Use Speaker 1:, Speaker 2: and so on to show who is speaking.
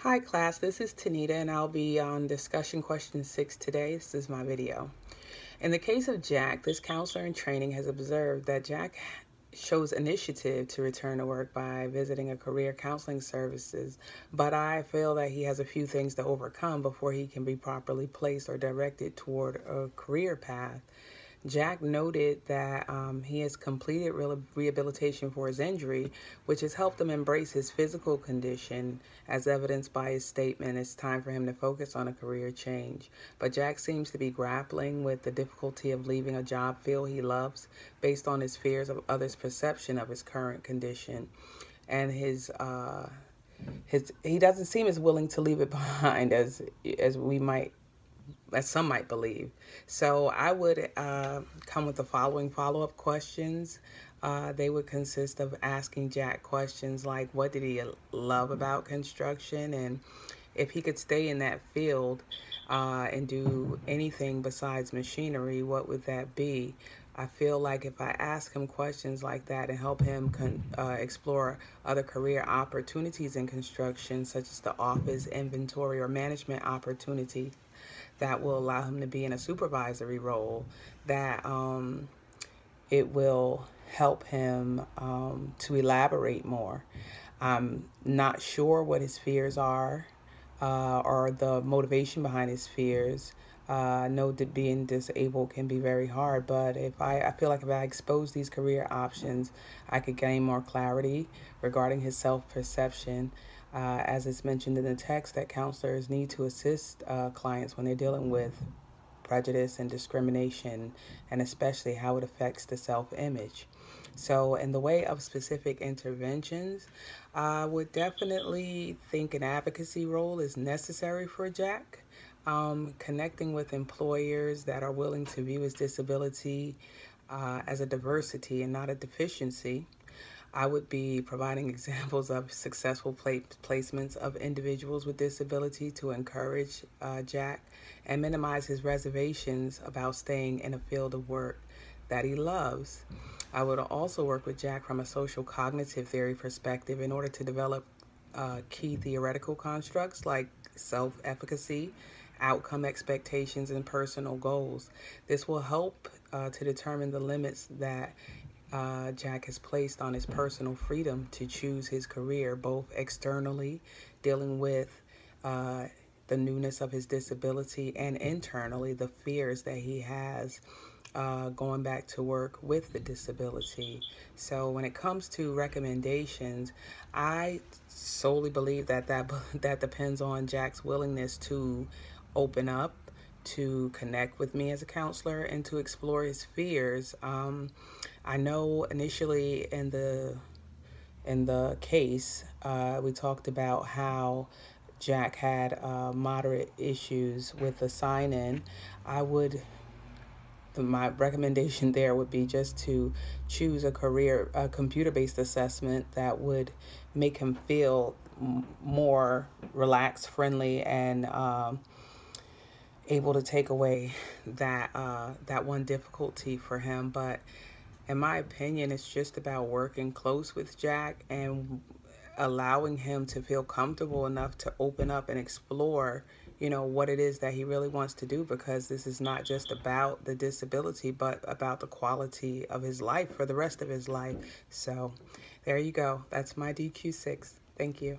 Speaker 1: Hi class, this is Tanita and I'll be on discussion question 6 today. This is my video. In the case of Jack, this counselor in training has observed that Jack shows initiative to return to work by visiting a career counseling services, but I feel that he has a few things to overcome before he can be properly placed or directed toward a career path. Jack noted that he has completed rehabilitation for his injury, which has helped him embrace his physical condition, as evidenced by his statement it's time for him to focus on a career change. But Jack seems to be grappling with the difficulty of leaving a job field he loves based on his fears of others' perception of his current condition. And his he doesn't seem as willing to leave it behind as some might believe. So I would come with the following follow-up questions. They would consist of asking Jack questions like, what did he love about construction? And if he could stay in that field and do anything besides machinery, what would that be? I feel like if I ask him questions like that and help him explore other career opportunities in construction, such as the office, inventory, or management opportunity, that will allow him to be in a supervisory role, that it will help him to elaborate more. I'm not sure what his fears are or the motivation behind his fears. I know that being disabled can be very hard, but I feel like if I expose these career options, I could gain more clarity regarding his self-perception. As it's mentioned in the text, that counselors need to assist clients when they're dealing with prejudice and discrimination, and especially how it affects the self-image. So in the way of specific interventions, I would definitely think an advocacy role is necessary for Jack. Connecting with employers that are willing to view his disability as a diversity and not a deficiency. I would be providing examples of successful placements of individuals with disability to encourage Jack and minimize his reservations about staying in a field of work that he loves. I would also work with Jack from a social cognitive theory perspective in order to develop key theoretical constructs like self-efficacy, outcome expectations, and personal goals. This will help to determine the limits that Jack has placed on his personal freedom to choose his career, both externally, dealing with the newness of his disability, and internally, the fears that he has going back to work with the disability. So when it comes to recommendations, I solely believe that depends on Jack's willingness to open up, to connect with me as a counselor, and to explore his fears. I know initially in the case, we talked about how Jack had moderate issues with the sign-in. I would My recommendation there would be just to choose a computer-based assessment that would make him feel more relaxed, friendly, and able to take away that one difficulty for him. But in my opinion, it's just about working close with Jack and allowing him to feel comfortable enough to open up and explore, what it is that he really wants to do, because this is not just about the disability, but about the quality of his life for the rest of his life. So there you go. That's my DQ6. Thank you.